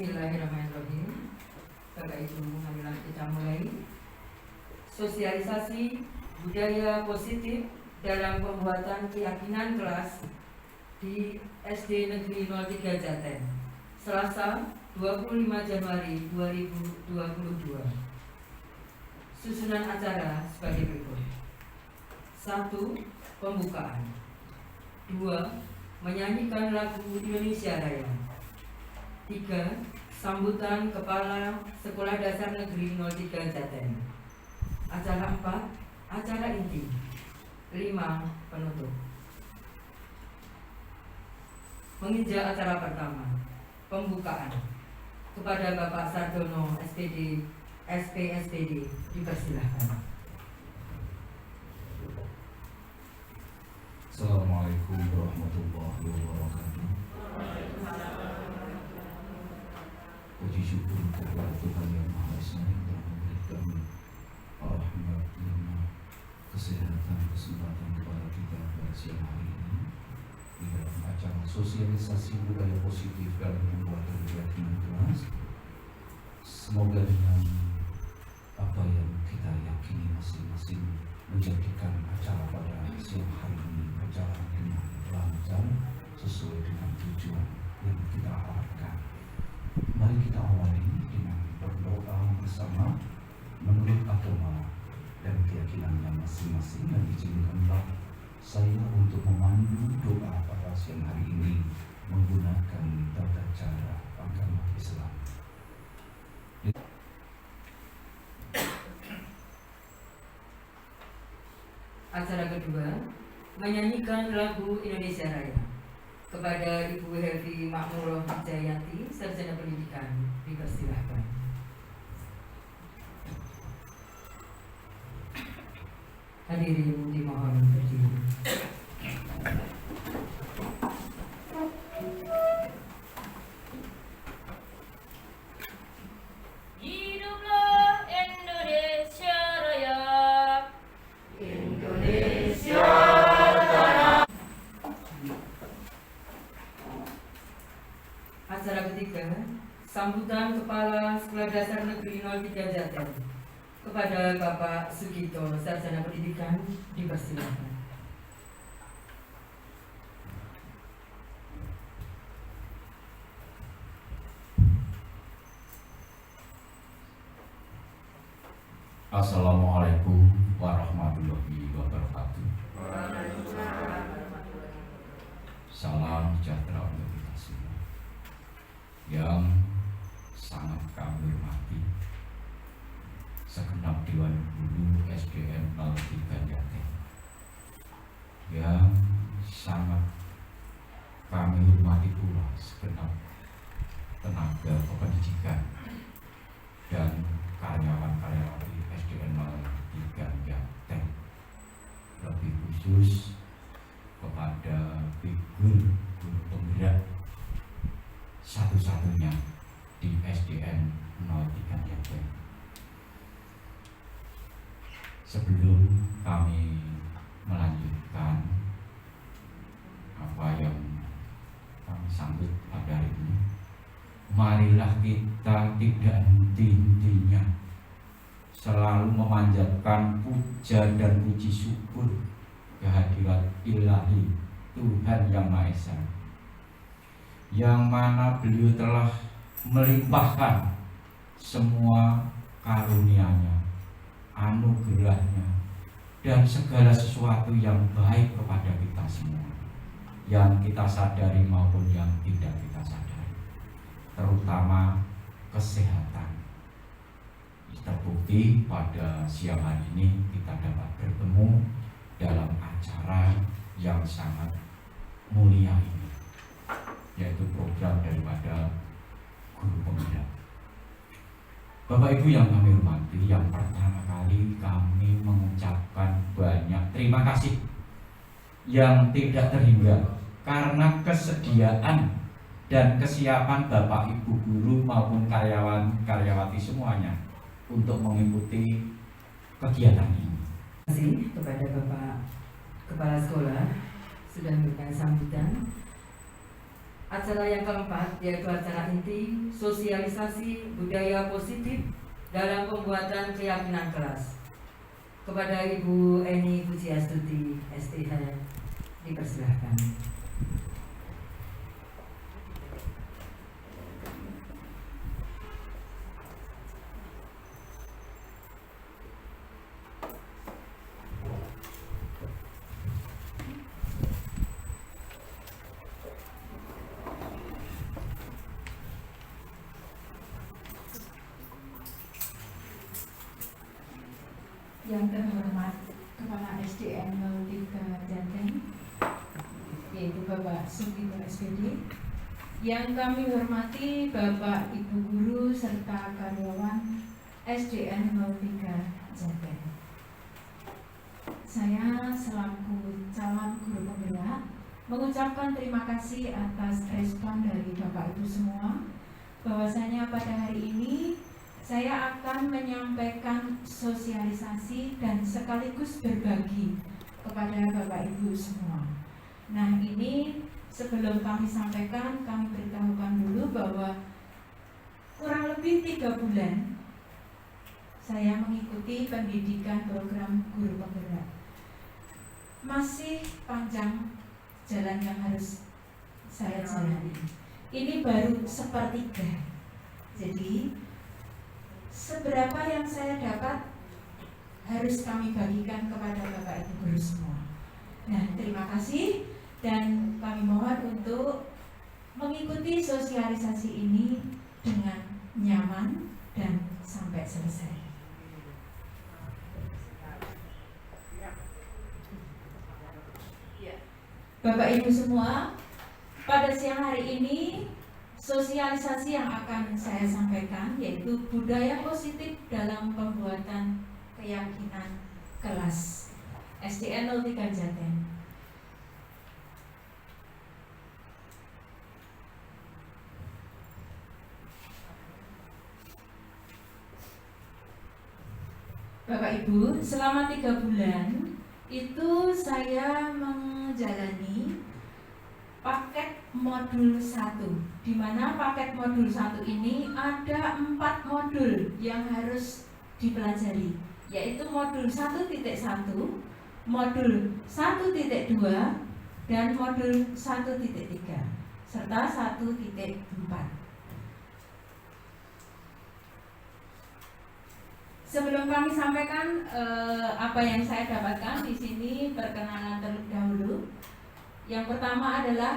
Bismillahirrahmanirrahim. Bapak Ibu, marilah kita mulai sosialisasi budaya positif dalam pembuatan keyakinan kelas di SD Negeri 03 Jaten, Selasa 25 Januari 2022. Susunan acara sebagai berikut. 1. Pembukaan. 2. Menyanyikan lagu Indonesia Raya. 3. Sambutan Kepala Sekolah Dasar Negeri 03 Jaten. Acara 4. Acara inti. 5. Penutup. Menginjak acara pertama, pembukaan. Kepada Bapak Sardono SPD, SPSPD, dipersilahkan. Assalamualaikum warahmatullahi wabarakatuh. Puji syukur kepada Tuhan Yang Maha Esa yang telah memberikan rahmat, nikmat, kesehatan, kesempatan kepada kita pada siang hari ini di dalam acara sosialisasi budaya positif dalam pembuatan keyakinan kelas. Semoga dengan apa yang kita yakini masing-masing menjadikan acara pada siang hari ini berjalan dengan lancar sesuai dengan tujuan yang kita harapkan. Mari kita awali dengan berdoa bersama menurut agama dan keyakinannya masing-masing, dan izinkanlah saya untuk memandu doa pada siang hari ini menggunakan tata cara agama Islam. Acara kedua, menyanyikan lagu Indonesia Raya. Kepada Ibu Hevi Makmuroh Jayanti, Sarjana Pendidikan, dipersilahkan. Hadirin dimohon berdiri. Hiduplah Indonesia Raya. Indonesia. Acara ketiga, sambutan Kepala Sekolah Dasar Negeri 03 Jaten. Kepada Bapak Sugito, Sarjana Pendidikan, dipersilakan. Assalamualaikum warahmatullahi wabarakatuh. Salam sejahtera untuk kita semua. Yang sangat kami hormati segenap Dewan Guru SDN 03 Jaten, yang sangat kami hormati pula segenap tenaga kependidikan dan karyawan-karyawati SDN 03 Jaten, lebih khusus kepada figur guru penggerak satu-satunya di SDN 03 Jaten. Sebelum kami melanjutkan apa yang kami sambut pada hari ini, marilah kita tidak henti-hentinya selalu memanjatkan puja dan puji syukur kehadirat Ilahi Tuhan Yang Maha Esa, yang mana beliau telah melimpahkan semua karunia-Nya, anugerahnya, dan segala sesuatu yang baik kepada kita semua, yang kita sadari maupun yang tidak kita sadari, terutama kesehatan. Terbukti pada siang hari ini kita dapat bertemu dalam acara yang sangat mulia ini, yaitu program daripada Guru Penggerak. Bapak Ibu yang kami hormati, yang pertama kali kami mengucapkan banyak terima kasih yang tidak terhingga karena kesediaan dan kesiapan Bapak Ibu guru maupun karyawan-karyawati semuanya untuk mengikuti kegiatan ini. Terima kasih kepada Bapak Kepala Sekolah sudah memberikan sambutan. Acara yang keempat yaitu acara inti sosialisasi budaya positif dalam pembuatan keyakinan kelas. Kepada Ibu Eni Pujiastuti STH dipersilahkan. Yang terhormat Kepala SDN 03 Jateng, yaitu Bapak Sugito SPD. Yang kami hormati Bapak Ibu Guru serta karyawan SDN 03 Jateng. Saya selaku calon guru penggerak mengucapkan terima kasih atas respon dari Bapak Ibu semua, bahwasanya pada hari ini saya akan menyampaikan sosialisasi dan sekaligus berbagi kepada Bapak Ibu semua. Nah, ini sebelum kami sampaikan, kami beritahukan dulu bahwa kurang lebih 3 bulan saya mengikuti pendidikan program guru penggerak. Masih panjang jalan yang harus saya jalani. Ini baru sepertiga. Jadi seberapa yang saya dapat harus kami bagikan kepada Bapak Ibu Guru semua. Nah, terima kasih dan kami mohon untuk mengikuti sosialisasi ini dengan nyaman dan sampai selesai. Bapak Ibu semua, pada siang hari ini sosialisasi yang akan saya sampaikan yaitu budaya positif dalam pembuatan keyakinan kelas SDN 03 Jateng. Bapak Ibu, selama 3 bulan itu saya menjalani paket modul 1, di mana paket modul 1 ini ada 4 modul yang harus dipelajari, yaitu modul 1.1, modul 1.2, dan modul 1.3, serta 1.4. Sebelum kami sampaikan apa yang saya dapatkan di sini, perkenalan terlebih dahulu. Yang pertama adalah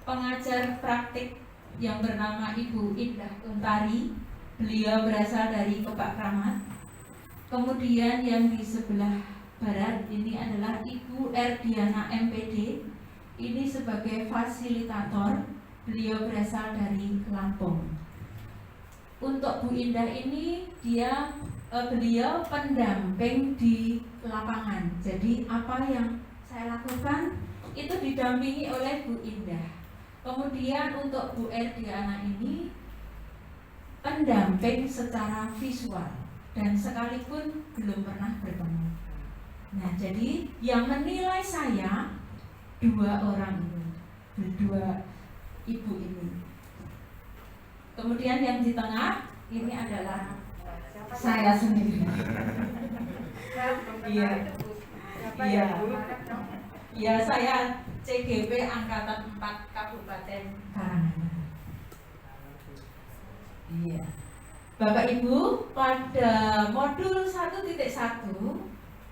pengajar praktik yang bernama Ibu Indah Untari. Beliau berasal dari Kepak Kramat. Kemudian yang di sebelah barat ini adalah Ibu Erdiana MPD. Ini sebagai fasilitator. Beliau berasal dari Lampung. Untuk Bu Indah ini beliau pendamping di lapangan. Jadi apa yang saya lakukan itu didampingi oleh Bu Indah. Kemudian untuk Bu Erdiana ini pendamping secara visual dan sekalipun belum pernah bertemu. Nah, jadi yang menilai saya 2 orang ini, 2 ibu ini. Kemudian yang di tengah ini adalah saya sendiri. Iya. Iya. Ya, saya CGP Angkatan 4 Kabupaten Karanganyar. Iya. Bapak Ibu, pada modul 1.1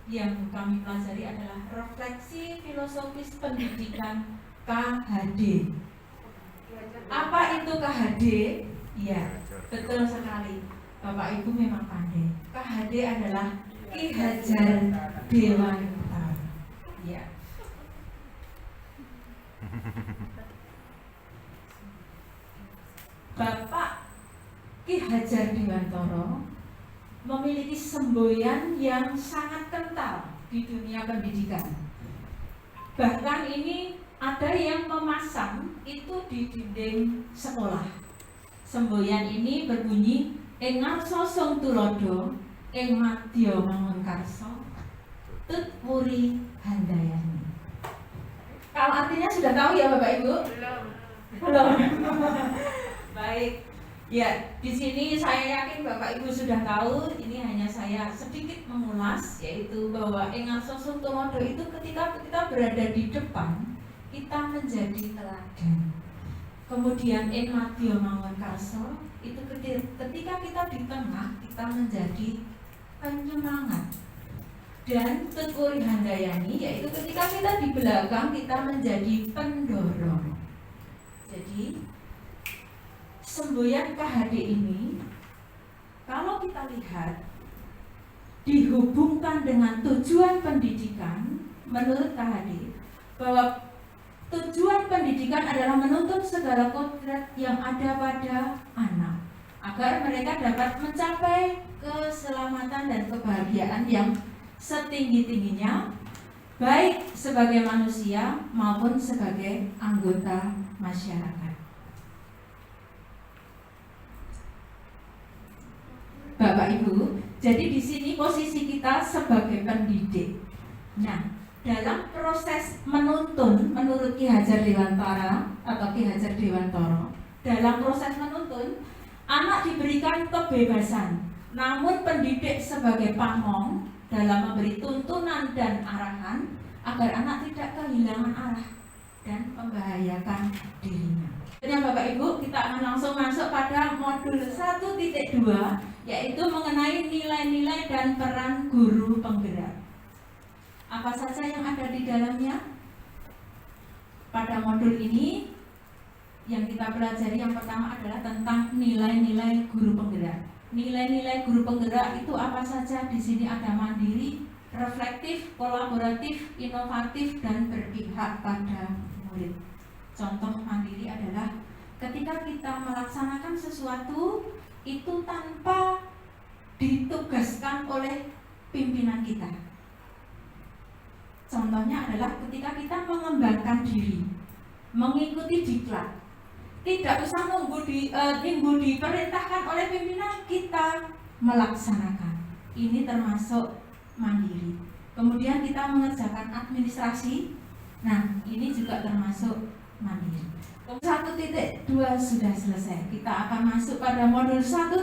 yang kami pelajari adalah refleksi filosofis pendidikan KHD. Apa itu KHD? Iya, betul sekali. Bapak Ibu memang pandai. KHD adalah Ki Hajar Dewantara. Iya. Bapak Ki Hajar Dewantara memiliki semboyan yang sangat kental di dunia pendidikan. Bahkan ini ada yang memasang itu di dinding sekolah. Semboyan ini berbunyi ing ngarsa sung tulodo, ing madya mangunkarsa, tut wuri handayani. Kalau artinya sudah tahu ya Bapak Ibu? Belum. Baik. Ya, di sini saya yakin Bapak Ibu sudah tahu, ini hanya saya sedikit mengulas, yaitu bahwa ing Arsosum Tumodo itu ketika kita berada di depan, kita menjadi teladan. Kemudian ing Madya Mangunkarso itu ketika kita di tengah, kita menjadi penyemangat. Dan Tutwuri Handayani yaitu ketika kita di belakang, kita menjadi pendorong. Jadi semboyan KHD ini kalau kita lihat dihubungkan dengan tujuan pendidikan, menurut KHD bahwa tujuan pendidikan adalah menuntut segala kodrat yang ada pada anak agar mereka dapat mencapai keselamatan dan kebahagiaan yang setinggi-tingginya, baik sebagai manusia maupun sebagai anggota masyarakat. Bapak Ibu, jadi di sini posisi kita sebagai pendidik. Nah, dalam proses menuntun menurut Ki Hajar Dewantara atau Ki Hajar Dewantara, dalam proses menuntun anak diberikan kebebasan, namun pendidik sebagai pamong dalam memberi tuntunan dan arahan agar anak tidak kehilangan arah dan membahayakan dirinya. Jadi Bapak Ibu, kita akan langsung masuk pada modul 1.2, yaitu mengenai nilai-nilai dan peran guru penggerak. Apa saja yang ada di dalamnya? Pada modul ini yang kita pelajari yang pertama adalah tentang nilai-nilai guru penggerak. Nilai-nilai guru penggerak itu apa saja? Di sini ada mandiri, reflektif, kolaboratif, inovatif, dan berpihak pada murid. Contoh mandiri adalah ketika kita melaksanakan sesuatu itu tanpa ditugaskan oleh pimpinan kita. Contohnya adalah ketika kita mengembangkan diri, mengikuti diklat, tidak usah nunggu diperintahkan oleh pimpinan, kita melaksanakan. Ini termasuk mandiri. Kemudian kita mengerjakan administrasi. Nah, ini juga termasuk mandiri. 1.2 sudah selesai. Kita akan masuk pada modul 1.3.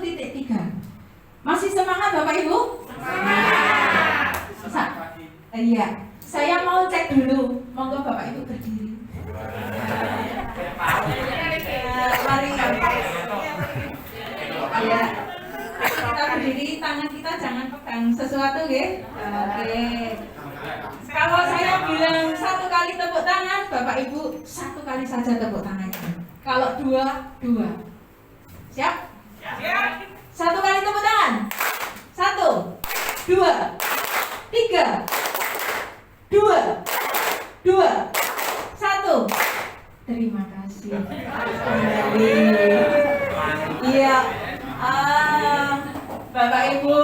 Masih semangat Bapak Ibu? Semangat. Iya. Saya mau cek dulu. Monggo Bapak Ibu berdiri. Mari. Ya. Kita berdiri, tangan kita jangan pegang sesuatu ya. Oke. Kalau saya bilang 1 kali tepuk tangan, Bapak Ibu 1 kali saja tepuk tangannya. Kalau 2. Siap? Siap. 1 kali tepuk tangan. 1, 2, 3, 2, 1. Terima kasih. Iya. Bapak Ibu,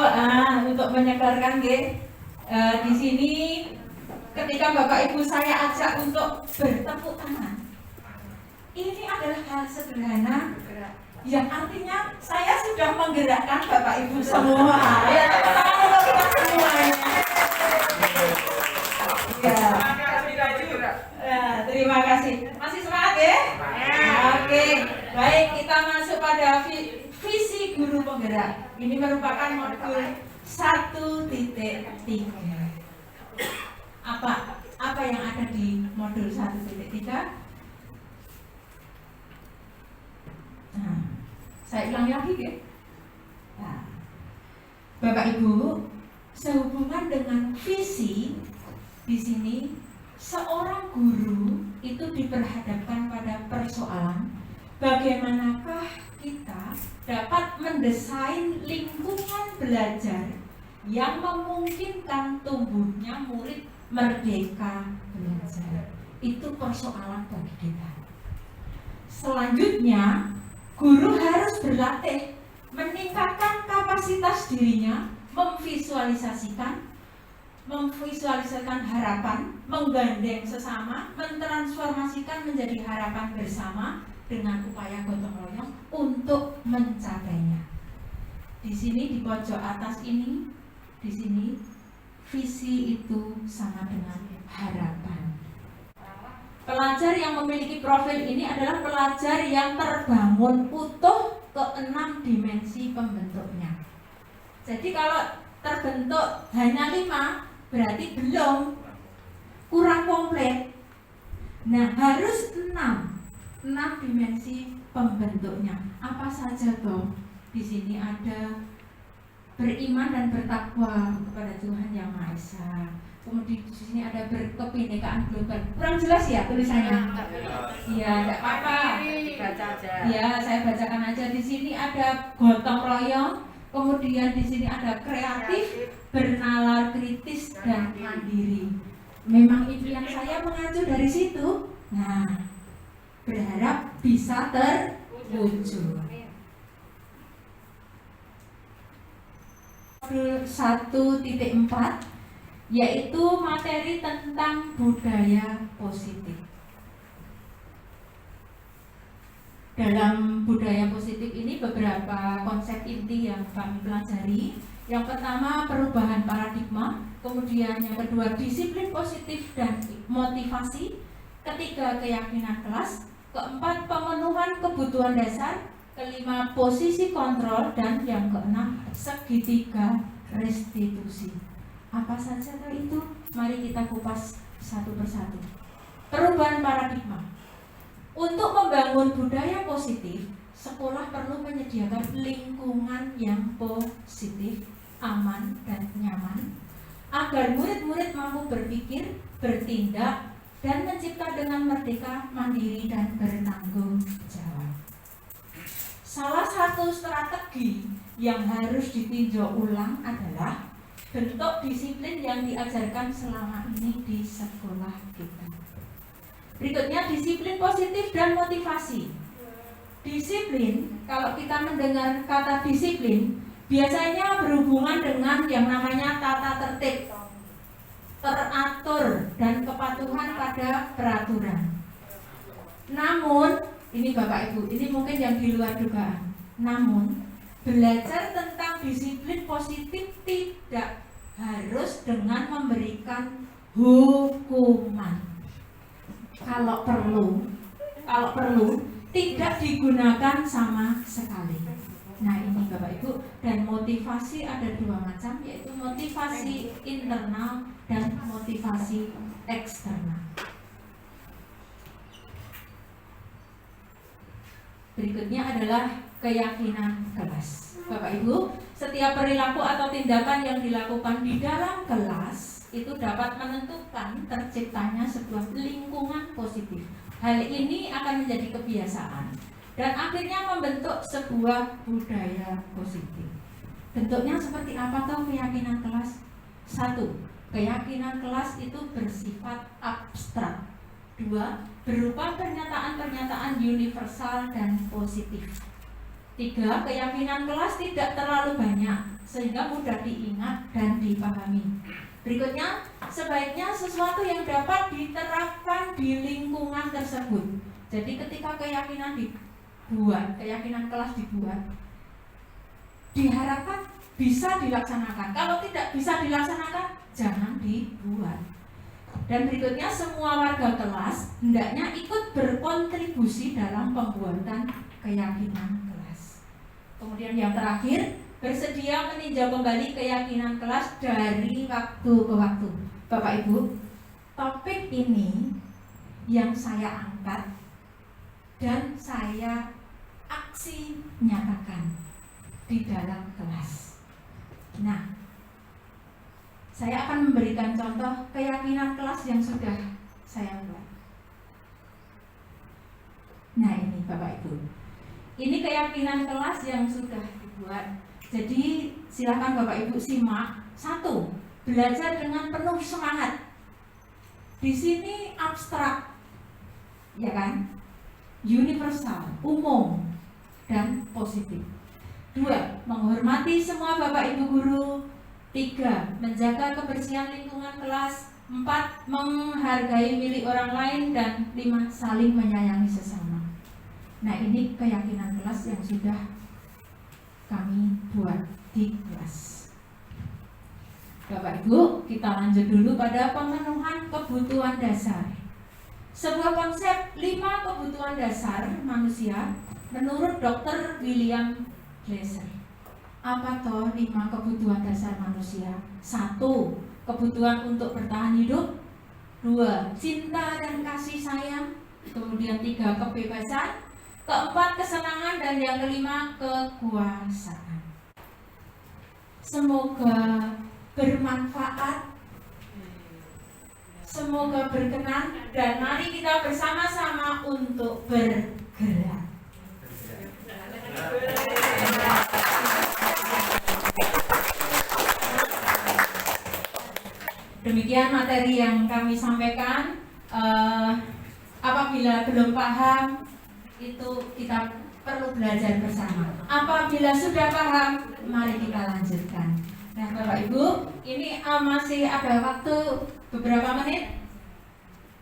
untuk menyegarkan di sini ketika Bapak Ibu saya ajak untuk bertepuk tangan, ini adalah hal sederhana yang artinya saya sudah menggerakkan Bapak Ibu semua. Ya, tepuk tangan untuk kita semuanya. Ya, terima kasih. Masih semangat ya? Oke, baik, kita masuk pada visi guru penggerak. Ini merupakan modul 1.3. Apa yang ada di modul 1.3? Nah, saya ulangi lagi ya. Nah, Bapak Ibu, sehubungan dengan visi di sini, seorang guru itu diperhadapkan pada persoalan bagaimanakah kita dapat mendesain lingkungan belajar yang memungkinkan tumbuhnya murid merdeka belajar. Itu persoalan bagi kita. Selanjutnya, guru harus berlatih meningkatkan kapasitas dirinya, memvisualisasikan harapan, menggandeng sesama, mentransformasikan menjadi harapan bersama dengan upaya gotong royong untuk mencapainya. Di sini di pojok atas ini, di sini visi itu sama dengan harapan. Pelajar yang memiliki profil ini adalah pelajar yang terbangun utuh ke 6 dimensi pembentuknya. Jadi kalau terbentuk hanya 5 berarti belum, kurang komplit. Nah, harus 6 dimensi pembentuknya. Apa saja toh? Di sini ada beriman dan bertakwa kepada Tuhan Yang Maha Esa. Kemudian di sini ada berkebinekaan global. Kurang jelas ya tulisannya? Iya, tidak apa-apa. Baca aja. Ya, saya bacakan aja. Di sini ada gotong royong, kemudian di sini ada kreatif, bernalar kritis dan mandiri. Memang impian saya mengacu dari situ. Nah, berharap bisa terwujud. 1.4 yaitu materi tentang budaya positif. Dalam budaya positif ini beberapa konsep inti yang kami pelajari. Yang pertama perubahan paradigma, kemudian yang kedua disiplin positif dan motivasi, ketiga keyakinan kelas, keempat pemenuhan kebutuhan dasar, kelima posisi kontrol, dan yang keenam segitiga restitusi. Apa saja itu? Mari kita kupas satu persatu. Perubahan paradigma. Untuk membangun budaya positif, sekolah perlu menyediakan lingkungan yang positif, aman, dan nyaman agar murid-murid mampu berpikir, bertindak, dan mencipta dengan merdeka, mandiri, dan bertanggung jawab. Salah satu strategi yang harus ditinjau ulang adalah bentuk disiplin yang diajarkan selama ini di sekolah kita. Berikutnya disiplin positif dan motivasi. Disiplin, kalau kita mendengar kata disiplin, biasanya berhubungan dengan yang namanya tata tertib, teratur, dan kepatuhan pada peraturan. Namun, ini Bapak Ibu, ini mungkin yang di luar dugaan. Namun, belajar tentang disiplin positif tidak harus dengan memberikan hukuman. Kalau perlu tidak digunakan sama sekali. Nah, ini Bapak Ibu, dan motivasi ada dua macam, yaitu motivasi internal dan motivasi eksternal. Berikutnya adalah keyakinan kelas. Bapak Ibu, setiap perilaku atau tindakan yang dilakukan di dalam kelas itu dapat menentukan terciptanya sebuah lingkungan positif. Hal ini akan menjadi kebiasaan dan akhirnya membentuk sebuah budaya positif. Bentuknya seperti apa toh keyakinan kelas? 1. Keyakinan kelas itu bersifat abstrak. 2. Berupa pernyataan-pernyataan universal dan positif. 3. Keyakinan kelas tidak terlalu banyak sehingga mudah diingat dan dipahami. Berikutnya, sebaiknya sesuatu yang dapat diterapkan di lingkungan tersebut. Jadi ketika keyakinan kelas dibuat, diharapkan bisa dilaksanakan. Kalau tidak bisa dilaksanakan, jangan dibuat. Dan berikutnya, semua warga kelas hendaknya ikut berkontribusi dalam pembuatan keyakinan kelas. Kemudian yang terakhir, bersedia meninjau kembali keyakinan kelas dari waktu ke waktu. Bapak Ibu, topik ini yang saya angkat dan saya aksi nyatakan di dalam kelas. Nah, saya akan memberikan contoh keyakinan kelas yang sudah saya buat. Nah, ini Bapak Ibu, ini keyakinan kelas yang sudah dibuat. Jadi silakan Bapak Ibu simak. 1. Belajar dengan penuh semangat. Di sini abstrak, ya kan? Universal, umum, dan positif. 2. Menghormati semua Bapak Ibu guru. 3. Menjaga kebersihan lingkungan kelas. 4. Menghargai milik orang lain. Dan 5. Saling menyayangi sesama. Nah, ini keyakinan kelas yang sudah kami buat di kelas. Bapak Ibu, kita lanjut dulu pada pemenuhan kebutuhan dasar. Sebuah konsep 5 kebutuhan dasar manusia menurut Dr. William Glasser. Apa toh 5 kebutuhan dasar manusia? 1. Kebutuhan untuk bertahan hidup. 2. Cinta dan kasih sayang. Kemudian 3. Kebebasan. 4. Kesenangan. Dan yang kelima, kekuasaan. Semoga bermanfaat, semoga berkenan, dan mari kita bersama-sama untuk bergerak. Demikian materi yang kami sampaikan. Apabila belum paham, itu kita perlu belajar bersama. Apabila sudah paham, mari kita lanjutkan. Nah, Bapak Ibu, ini masih ada waktu beberapa menit.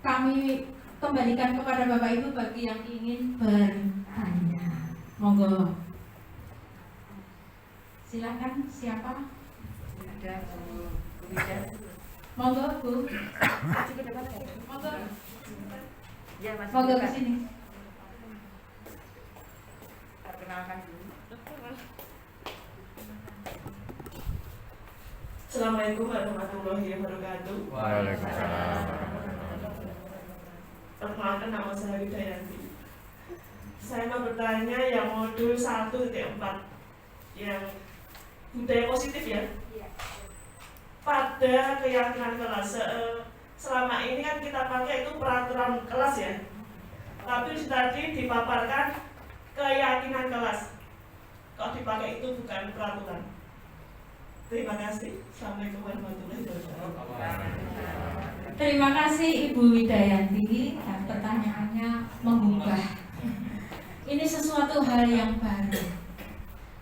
Kami kembalikan kepada Bapak Ibu bagi yang ingin bertanya. Monggo. Silakan, siapa? Ada Bu Wida. Monggo, Bu. Monggo. Ya, Mas. Monggo ke sini. Perkenalkan dulu. Assalamualaikum warahmatullahi wabarakatuh. Waalaikumsalam. Perkenalkan, nama saya Widayanti. Saya mau bertanya yang modul 1.4 yang budaya positif ya. Pada keyakinan kelas, selama ini kan kita pakai itu peraturan kelas ya. Tapi tadi dipaparkan keyakinan kelas. Kok dipakai itu bukan peraturan? Terima kasih. Assalamualaikum warahmatullahi wabarakatuh. Terima kasih Ibu Widayanti. Dan pertanyaannya menggugah. Ini sesuatu hal yang baru.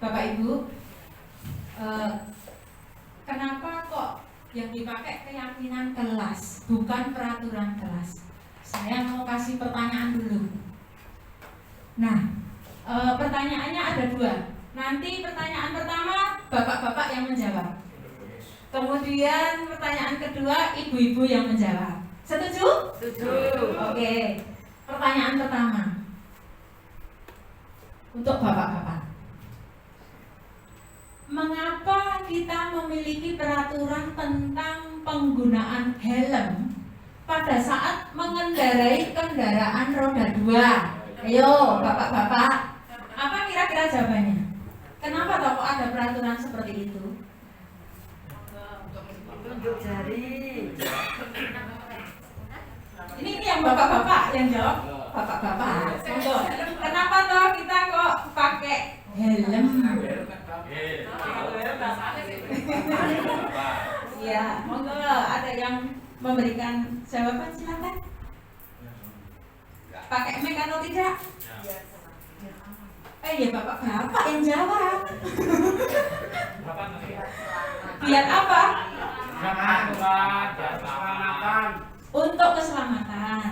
Bapak Ibu, kenapa kok yang dipakai keyakinan kelas, bukan peraturan kelas? Saya mau kasih pertanyaan dulu. Nah, pertanyaannya ada 2. Nanti pertanyaan pertama bapak-bapak yang menjawab. Kemudian pertanyaan kedua ibu-ibu yang menjawab. Setuju? Setuju. Oke. Pertanyaan pertama untuk bapak-bapak. Mengapa kita memiliki peraturan tentang penggunaan helm pada saat mengendarai kendaraan roda 2? Ayo, bapak-bapak. Apa kira-kira jawabannya? Kenapa kok ada peraturan seperti itu? Tunjuk jari. Ini yang bapak-bapak yang jawab. Bapak-bapak. Monggo. Kenapa toh kita kok pakai helm? Iya, monggo ada yang memberikan jawaban, silakan. Pakai mic atau tidak? Ya bapak-bapak yang jawab. Biar apa? Untuk keselamatan.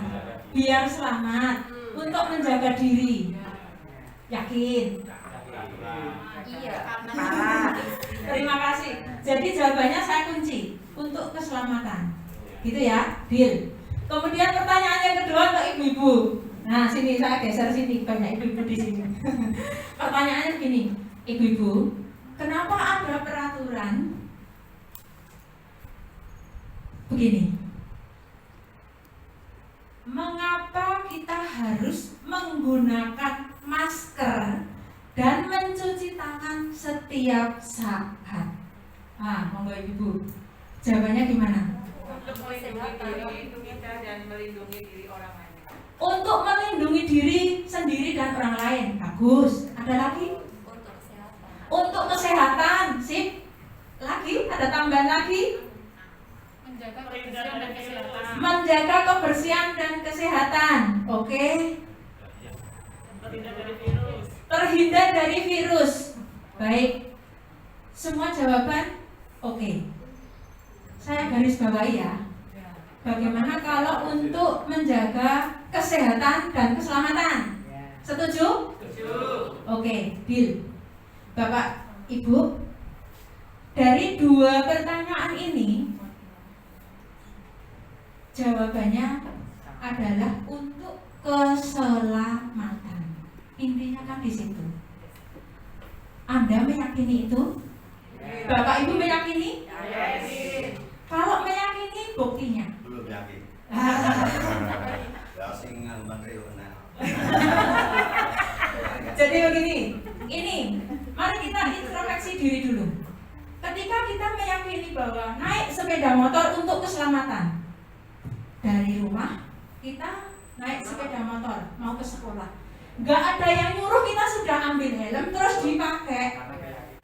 Biar selamat. Untuk menjaga diri. Yakin? Iya. Terima kasih. Jadi jawabannya saya kunci. Untuk keselamatan. Gitu ya, deal. Kemudian pertanyaan yang kedua untuk ibu-ibu. Nah, sini saya geser sini, banyak ibu-ibu di sini. Pertanyaannya begini, ibu-ibu, kenapa ada peraturan begini? Mengapa kita harus menggunakan masker dan mencuci tangan setiap saat? Monggo ibu, jawabannya gimana? Untuk melindungi kita dan melindungi diri orang lain. Untuk melindungi diri sendiri dan orang lain. Bagus. Ada lagi? Untuk kesehatan. Untuk kesehatan. Sip. Lagi? Ada tambahan lagi? Menjaga kebersihan dan kesehatan. Menjaga kebersihan dan kesehatan. Oke. Terhindar dari virus. Terhindar dari virus. Baik. Semua jawaban oke. Saya garis bawahi ya. Bagaimana kalau untuk menjaga kesehatan dan keselamatan? Setuju? Setuju. Oke, deal. Bapak, Ibu, dari 2 pertanyaan ini jawabannya adalah untuk keselamatan. Intinya kan di situ. Anda meyakini itu? Bapak Ibu meyakini? Kalau meyakini, buktinya. Belum yakin. Ya singan menteri benar. Jadi begini, ini mari kita introspeksi diri dulu. Ketika kita meyakini bahwa naik sepeda motor untuk keselamatan, dari rumah kita naik sepeda motor mau ke sekolah, nggak ada yang nyuruh, kita sudah ambil helm terus dipakai.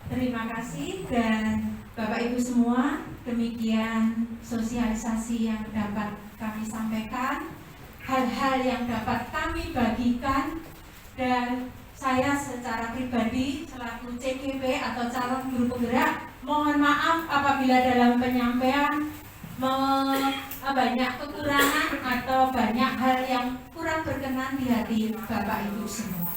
Terima kasih dan Bapak Ibu semua, demikian sosialisasi yang dapat kami sampaikan, hal-hal yang dapat kami bagikan, dan saya secara pribadi selaku CGP atau calon guru penggerak mohon maaf apabila dalam penyampaian banyak kekurangan atau banyak hal yang kurang berkenan di hati Bapak Ibu semua.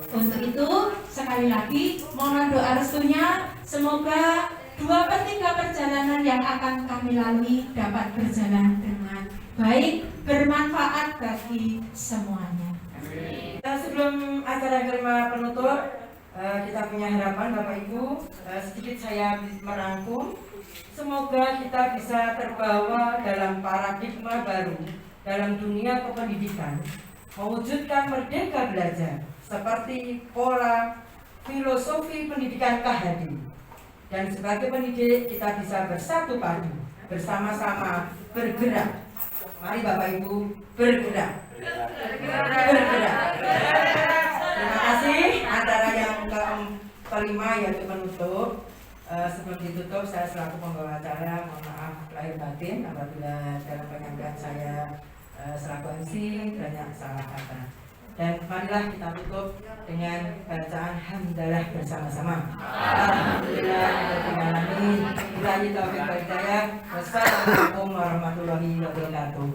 Untuk itu sekali lagi mohon doa restunya, semoga 2/3 perjalanan yang akan kami lalui dapat berjalan dengan baik, bermanfaat bagi semuanya. Sebelum acara kelima penutup, kita punya harapan Bapak Ibu, sedikit saya merangkum. Semoga kita bisa terbawa dalam paradigma baru dalam dunia kependidikan, mewujudkan merdeka belajar seperti pola filosofi pendidikan KHD. Dan sebagai pendidik kita bisa bersatu padu, bersama-sama bergerak. Mari Bapak Ibu bergerak. Bergerak. Terima kasih. Acara yang kelima yaitu penutup. Sebelum ditutup, saya selaku pembawa acara mohon maaf lahir batin apabila dalam penyampaian saya selaku MC banyak salah kata. Dan marilah kita tutup dengan bacaan hamdalah bersama-sama. Alhamdulillahirobbilalamin. Billahi taufiq wal hidayah. Wassalamualaikum warahmatullahi wabarakatuh.